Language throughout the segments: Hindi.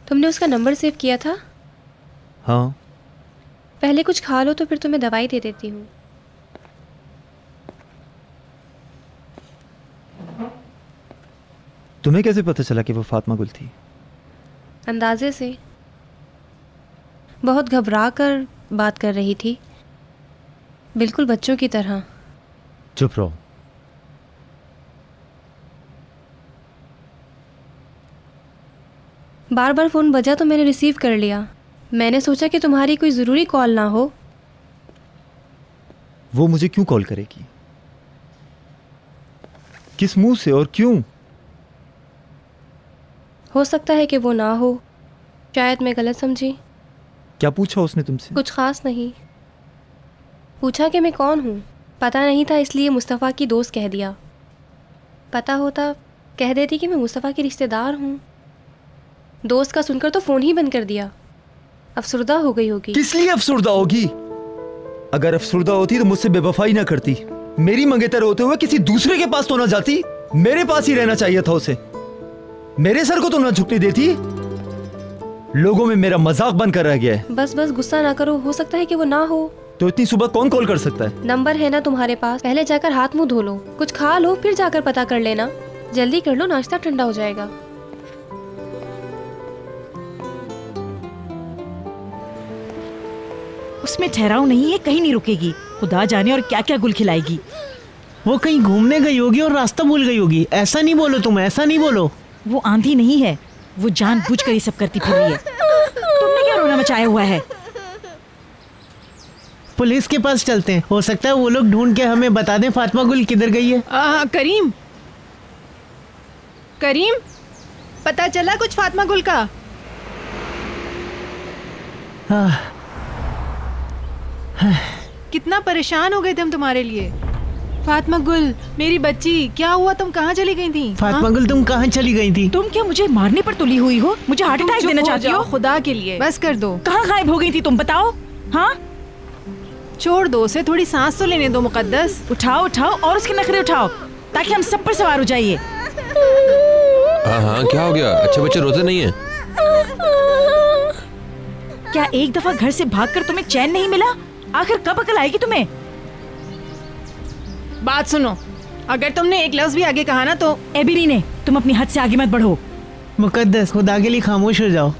तुमने उसका नंबर सेव किया था? हाँ। पहले कुछ खा लो तो फिर तुम्हें दवाई दे देती हूँ। तुम्हें कैसे पता चला कि वो फातिमा गुल थी? अंदाजे से। बहुत घबरा कर बात कर रही थी, बिल्कुल बच्चों की तरह। चुप रहो। बार बार फ़ोन बजा तो मैंने रिसीव कर लिया। मैंने सोचा कि तुम्हारी कोई ज़रूरी कॉल ना हो। वो मुझे क्यों कॉल करेगी? किस मुंह से और क्यों? हो सकता है कि वो ना हो, शायद मैं गलत समझी। क्या पूछा उसने तुमसे? कुछ खास नहीं। पूछा कि मैं कौन हूँ। पता नहीं था इसलिए मुस्तफ़ा की दोस्त कह दिया। पता होता कह देती कि मैं मुस्तफ़ा की रिश्तेदार हूँ। दोस्त का सुनकर तो फ़ोन ही बंद कर दिया। अफसुर्दा हो गई होगी। किस लिए अफसुर्दा होगी? अगर अफसुर्दा होती तो मुझसे बेवफाई ना करती। मेरी मंगेतर होते हुए किसी दूसरे के पास तो ना जाती। मेरे पास ही रहना चाहिए था उसे। मेरे सर को तो ना झुकने देती। लोगों में मेरा मजाक बनकर रह गया है। बस बस गुस्सा ना करो, हो सकता है कि वो ना हो। तो इतनी सुबह कौन कॉल कर सकता है? नंबर है ना तुम्हारे पास, पहले जाकर हाथ मुंह धो लो, कुछ खा लो, फिर जाकर पता कर लेना। जल्दी कर लो, नाश्ता ठंडा हो जाएगा। उसमें ठहराव नहीं है, कहीं नहीं रुकेगी। खुदा जाने और क्या क्या गुल खिलाएगी। वो कहीं घूमने गई होगी और रास्ता भूल गई होगी। ऐसा नहीं बोलो तुम, ऐसा नहीं बोलो। वो आंधी नहीं है, वो जानबूझकर ये सब करती फिर रही है। तुमने क्या रोना मचाया हुआ है? पुलिस के पास चलते हैं, हो सकता है वो लोग ढूंढ के हमें बता दें फातिमा गुल किधर गई है। करीम, करीम, पता चला कुछ फातिमा गुल का? कितना परेशान हो गए थे हम तुम्हारे लिए। फातिमा गुल, मेरी बच्ची, क्या हुआ? तुम कहाँ चली गई थी? फातिमा गुल, तुम कहाँ चली गई थी? तुम क्या मुझे मारने पर तुली हुई हो? मुझे हार्ट अटैक देना चाहती हो? खुदा के लिए बस कर दो। कहाँ गायब हो गई थी तुम, बताओ। हाँ, छोड़ दो उसे, थोड़ी सांस तो लेने दो मुकद्दस। उठाओ उठाओ और उसके नखरे उठाओ ताकि हम सब पर सवार हो जाइए। हाँ हाँ, क्या हो गया? अच्छे बच्चे रोते नहीं है? क्या एक दफा घर से भागकर तुम्हें चैन नहीं मिला? आखिर कब अकल आएगी तुम्हें? बात सुनो, अगर तुमने एक लफ्ज भी आगे कहा ना तो। एबिनी ने, तुम अपनी हद से आगे मत बढ़ो। मुकद्दस, खुदा के लिए खामोश हो जाओ।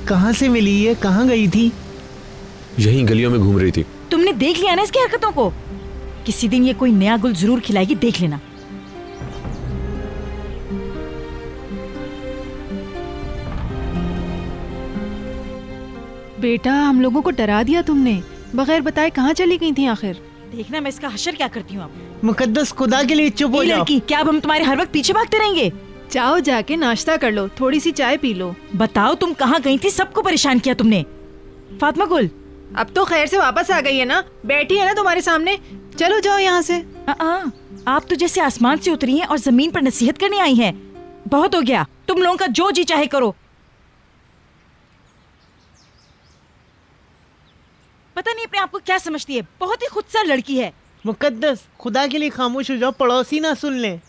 कहाँ से मिली ये? कहाँ गई थी? यहीं गलियों में घूम रही थी। तुमने देख लिया ना इसकी हरकतों को। किसी दिन ये कोई नया गुल जरूर खिलाएगी, देख लेना। बेटा, हम लोगों को डरा दिया तुमने। बगैर बताए कहाँ चली गई थी आखिर? देखना मैं इसका हशर क्या करती हूँ अब। मुकद्दस, खुदा के लिए चुप हो जाओ। लड़की, क्या अब हम तुम्हारे हर वक्त पीछे भागते रहेंगे? जाओ जाके नाश्ता कर लो, थोड़ी सी चाय पी लो। बताओ तुम कहाँ गई थी? सबको परेशान किया तुमने। फातिमा गुल, अब तो खैर से वापस आ गई है ना, बैठी है ना तुम्हारे सामने। चलो जाओ यहाँ से। आप तो जैसे आसमान से उतरी हैं और जमीन पर नसीहत करने आई हैं। बहुत हो गया, तुम लोगों का जो जी चाहे करो। पता नहीं अपने आप को क्या समझती है, बहुत ही खुदसर लड़की है। मुकद्दस, खुदा के लिए खामोश हो जाओ, पड़ोसी ना सुन ले।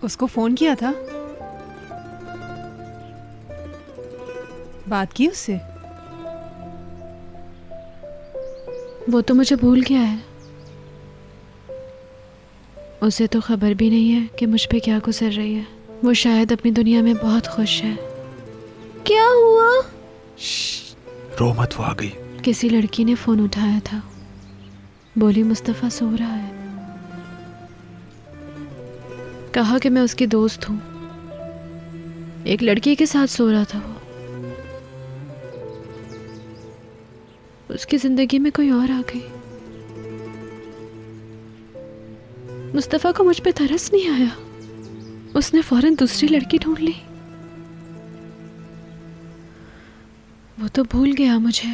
उसको फोन किया था? बात की उससे? वो तो मुझे भूल गया है। उसे तो खबर भी नहीं है कि मुझ पे क्या गुजर रही है। वो शायद अपनी दुनिया में बहुत खुश है। क्या हुआ? रो मत, वो आ गई। किसी लड़की ने फोन उठाया था, बोली मुस्तफ़ा सो रहा है। कहा कि मैं उसकी दोस्त हूँ। एक लड़की के साथ सो रहा था वो। उसकी जिंदगी में कोई और आ गई। मुस्तफ़ा को मुझ पे तरस नहीं आया। उसने फौरन दूसरी लड़की ढूंढ ली। वो तो भूल गया मुझे।